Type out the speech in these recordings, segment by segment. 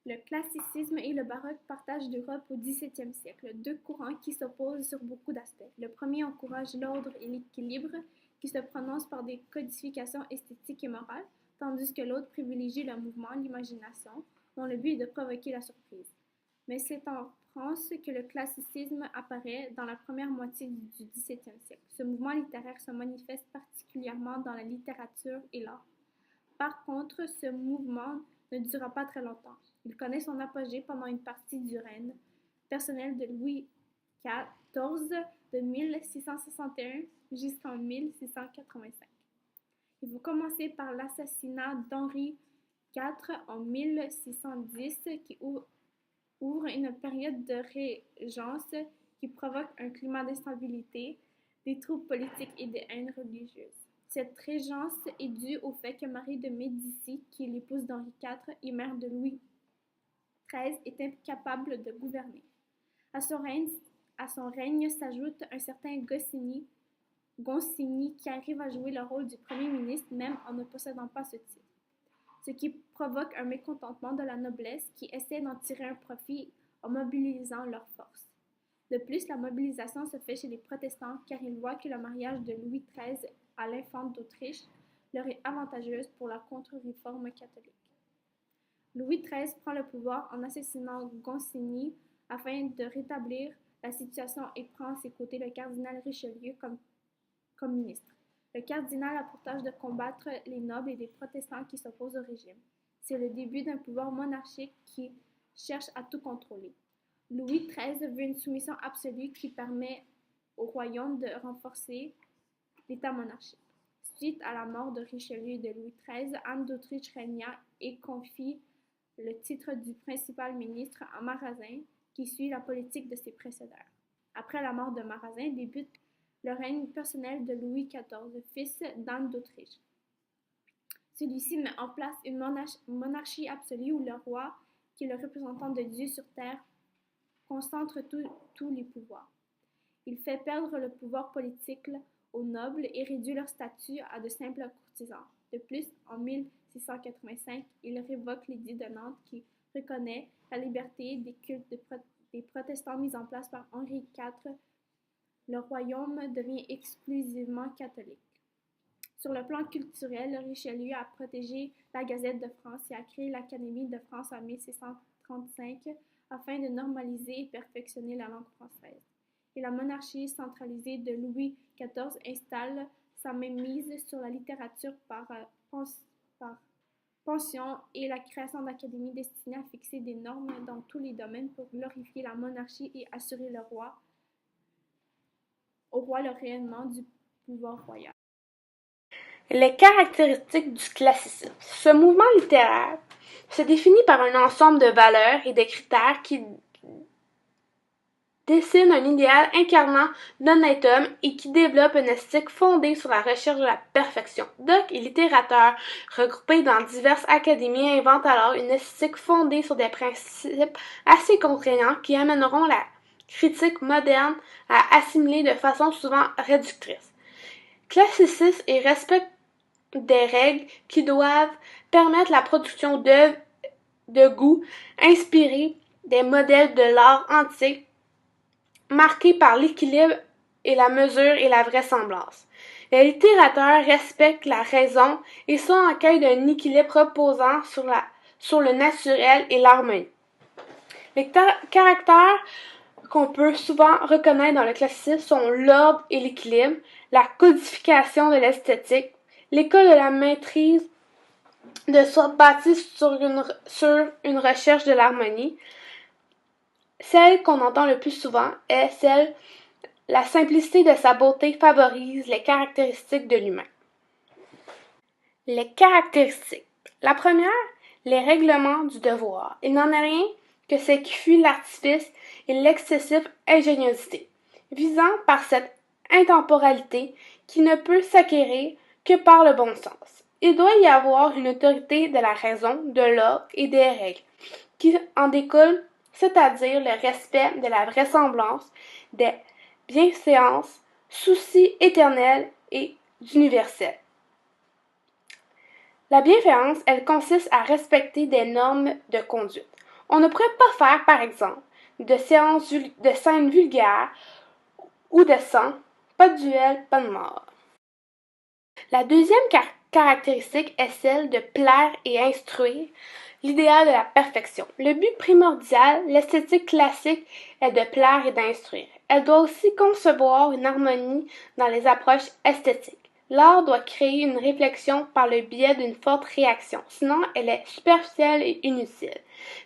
Le classicisme et le baroque partagent l'Europe au XVIIe siècle, deux courants qui s'opposent sur beaucoup d'aspects. Le premier encourage l'ordre et l'équilibre, qui se prononcent par des codifications esthétiques et morales, tandis que l'autre privilégie le mouvement, l'imagination, dont le but est de provoquer la surprise. Mais c'est en France que le classicisme apparaît dans la première moitié du XVIIe siècle. Ce mouvement littéraire se manifeste particulièrement dans la littérature et l'art. Par contre, ce mouvement ne dura pas très longtemps. Il connaît son apogée pendant une partie du règne personnel de Louis XIV de 1661 jusqu'en 1685. Il faut commencer par l'assassinat d'Henri IV en 1610 qui ouvre une période de régence qui provoque un climat d'instabilité, des troubles politiques et de haine religieuse. Cette régence est due au fait que Marie de Médicis, qui est l'épouse d'Henri IV et mère de Louis XIII, est incapable de gouverner. À son règne s'ajoute un certain Gonsigny qui arrive à jouer le rôle du premier ministre même en ne possédant pas ce titre, ce qui provoque un mécontentement de la noblesse qui essaie d'en tirer un profit en mobilisant leurs forces. De plus, la mobilisation se fait chez les protestants car ils voient que le mariage de Louis XIII à l'infante d'Autriche leur est avantageuse pour la contre-réforme catholique. Louis XIII prend le pouvoir en assassinant Gonsigny afin de rétablir la situation et prend à ses côtés le cardinal Richelieu comme ministre. Le cardinal a pour tâche de combattre les nobles et les protestants qui s'opposent au régime. C'est le début d'un pouvoir monarchique qui cherche à tout contrôler. Louis XIII veut une soumission absolue qui permet au royaume de renforcer l'État monarchique. Suite à la mort de Richelieu et de Louis XIII, Anne d'Autriche régna et confie le titre du principal ministre à Mazarin, qui suit la politique de ses précédents. Après la mort de Mazarin, débute le règne personnel de Louis XIV, fils d'Anne d'Autriche. Celui-ci met en place une monarchie absolue où le roi, qui est le représentant de Dieu sur terre, concentre tous les pouvoirs. Il fait perdre le pouvoir politique aux nobles et réduit leur statut à de simples courtisans. De plus, en 1685, il révoque l'édit de Nantes qui reconnaît la liberté des cultes des protestants mis en place par Henri IV. Le royaume devient exclusivement catholique. Sur le plan culturel, Richelieu a protégé la Gazette de France et a créé l'Académie de France en 1635 afin de normaliser et perfectionner la langue française. Et la monarchie centralisée de Louis XIV installe sa mainmise sur la littérature par pension et la création d'académies destinées à fixer des normes dans tous les domaines pour glorifier la monarchie et assurer au roi le rayonnement du pouvoir royal. Les caractéristiques du classicisme. Ce mouvement littéraire se définit par un ensemble de valeurs et de critères qui dessine un idéal incarnant l'honnête homme et qui développe une esthétique fondée sur la recherche de la perfection. Doc et littérateurs, regroupés dans diverses académies, inventent alors une esthétique fondée sur des principes assez contraignants qui amèneront la critique moderne à assimiler de façon souvent réductrice. Classicisme et respect des règles qui doivent permettre la production d'œuvres de goût inspirées des modèles de l'art antique marqués par l'équilibre et la mesure et la vraisemblance. Les littérateurs respectent la raison et sont en quête d'un équilibre reposant sur le naturel et l'harmonie. Les caractères qu'on peut souvent reconnaître dans le classicisme sont l'ordre et l'équilibre, la codification de l'esthétique, l'école de la maîtrise de soi bâtie sur une recherche de l'harmonie. Celle qu'on entend le plus souvent est la simplicité de sa beauté favorise les caractéristiques de l'humain. Les caractéristiques. La première, les règlements du devoir. Il n'en est rien que ce qui fut l'artifice et l'excessive ingéniosité, visant par cette intemporalité qui ne peut s'acquérir que par le bon sens. Il doit y avoir une autorité de la raison, de l'ordre et des règles, qui en découlent, c'est-à-dire le respect de la vraisemblance, des bienséances, souci éternel et d'universel. La bienveillance, elle consiste à respecter des normes de conduite. On ne pourrait pas faire, par exemple, de scènes vulgaires ou de sang, pas de duel, pas de mort. La deuxième caractéristique est celle de plaire et instruire, l'idéal de la perfection. Le but primordial, l'esthétique classique, est de plaire et d'instruire. Elle doit aussi concevoir une harmonie dans les approches esthétiques. L'art doit créer une réflexion par le biais d'une forte réaction, sinon elle est superficielle et inutile.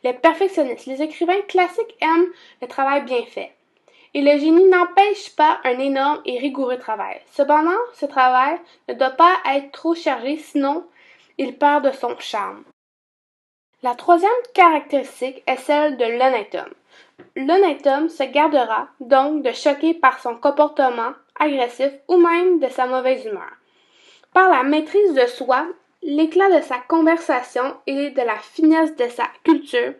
Les perfectionnistes, les écrivains classiques aiment le travail bien fait. Et le génie n'empêche pas un énorme et rigoureux travail. Cependant, ce travail ne doit pas être trop chargé, sinon il perd de son charme. La troisième caractéristique est celle de l'honnête homme. L'honnête homme se gardera donc de choquer par son comportement agressif ou même de sa mauvaise humeur. Par la maîtrise de soi, l'éclat de sa conversation et de la finesse de sa culture,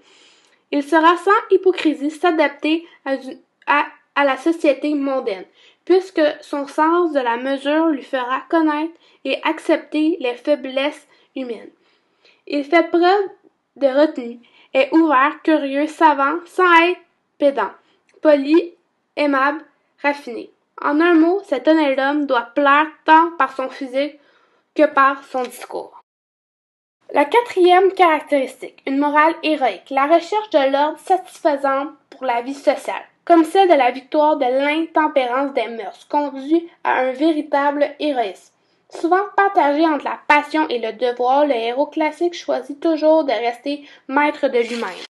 il sera sans hypocrisie s'adapter à la société mondaine, puisque son sens de la mesure lui fera connaître et accepter les faiblesses humaines. Il fait preuve de retenue, est ouvert, curieux, savant, sans être pédant, poli, aimable, raffiné. En un mot, cet honnête homme doit plaire tant par son physique que par son discours. La quatrième caractéristique, une morale héroïque, la recherche de l'ordre satisfaisant pour la vie sociale, comme celle de la victoire de l'intempérance des mœurs, conduit à un véritable héroïsme. Souvent partagé entre la passion et le devoir, le héros classique choisit toujours de rester maître de lui-même.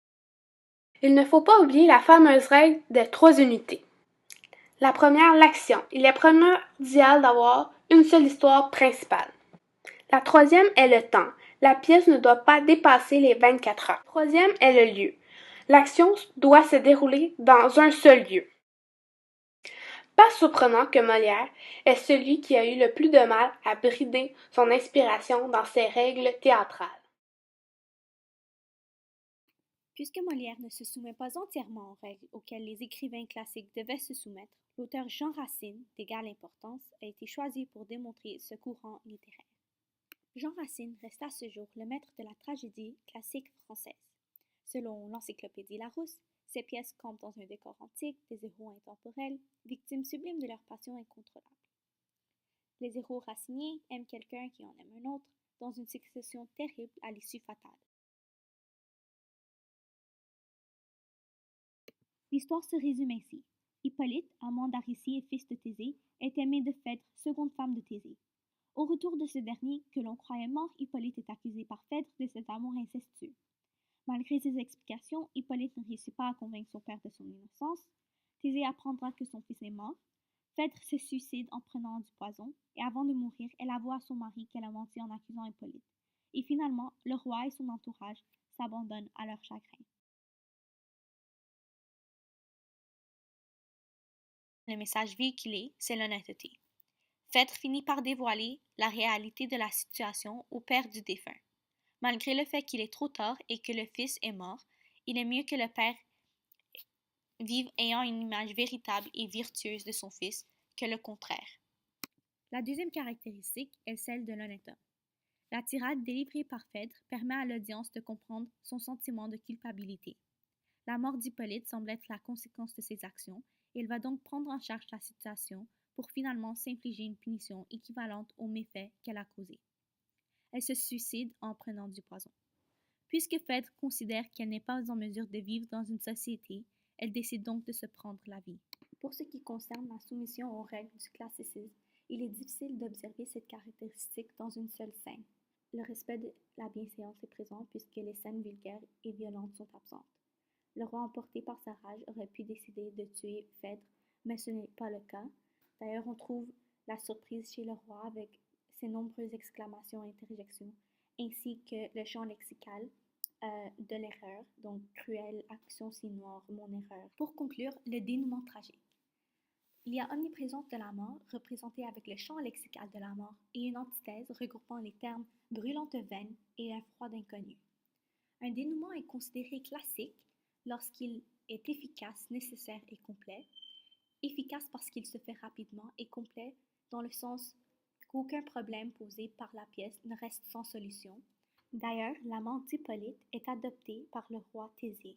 Il ne faut pas oublier la fameuse règle des 3 unités. La première, l'action. Il est primordial d'avoir une seule histoire principale. La troisième est le temps. La pièce ne doit pas dépasser les 24 heures. Troisième est le lieu. L'action doit se dérouler dans un seul lieu. Pas surprenant que Molière est celui qui a eu le plus de mal à brider son inspiration dans ses règles théâtrales. Puisque Molière ne se soumet pas entièrement aux règles auxquelles les écrivains classiques devaient se soumettre, l'auteur Jean Racine, d'égale importance, a été choisi pour démontrer ce courant littéraire. Jean Racine reste à ce jour le maître de la tragédie classique française. Selon l'encyclopédie Larousse, ses pièces campent dans un décor antique, des héros intemporels, victimes sublimes de leur passion incontrôlable. Les héros raciniens aiment quelqu'un qui en aime un autre, dans une succession terrible à l'issue fatale. L'histoire se résume ainsi. Hippolyte, amant d'Aricie et fils de Thésée, est aimé de Phèdre, seconde femme de Thésée. Au retour de ce dernier, que l'on croyait mort, Hippolyte est accusé par Phèdre de cet amour incestueux. Malgré ses explications, Hippolyte ne réussit pas à convaincre son père de son innocence. Thésée apprendra que son fils est mort. Phèdre se suicide en prenant du poison, et avant de mourir, elle avoue à son mari qu'elle a menti en accusant Hippolyte. Et finalement, le roi et son entourage s'abandonnent à leur chagrin. Le message véhiculé, c'est l'honnêteté. Phèdre finit par dévoiler la réalité de la situation au père du défunt. Malgré le fait qu'il est trop tard et que le fils est mort, il est mieux que le père vive ayant une image véritable et virtueuse de son fils que le contraire. La deuxième caractéristique est celle de l'honnête homme. La tirade délivrée par Phèdre permet à l'audience de comprendre son sentiment de culpabilité. La mort d'Hippolyte semble être la conséquence de ses actions et il va donc prendre en charge la situation pour finalement s'infliger une punition équivalente aux méfaits qu'elle a causés. Elle se suicide en prenant du poison. Puisque Phèdre considère qu'elle n'est pas en mesure de vivre dans une société, elle décide donc de se prendre la vie. Pour ce qui concerne la soumission aux règles du classicisme, il est difficile d'observer cette caractéristique dans une seule scène. Le respect de la bienséance est présent puisque les scènes vulgaires et violentes sont absentes. Le roi, emporté par sa rage, aurait pu décider de tuer Phèdre, mais ce n'est pas le cas. D'ailleurs, on trouve la surprise chez le roi avec ses nombreuses exclamations et interjections, ainsi que le champ lexical de l'erreur, donc cruelle, action si noire, mon erreur. Pour conclure, le dénouement tragique. Il y a omniprésence de la mort, représentée avec le champ lexical de la mort, et une antithèse regroupant les termes brûlante veine et un froid d'inconnu. Un dénouement est considéré classique lorsqu'il est efficace, nécessaire et complet. Efficace parce qu'il se fait rapidement et complet dans le sens qu'aucun problème posé par la pièce ne reste sans solution. D'ailleurs, l'amant d'Hippolyte est adopté par le roi Thésée.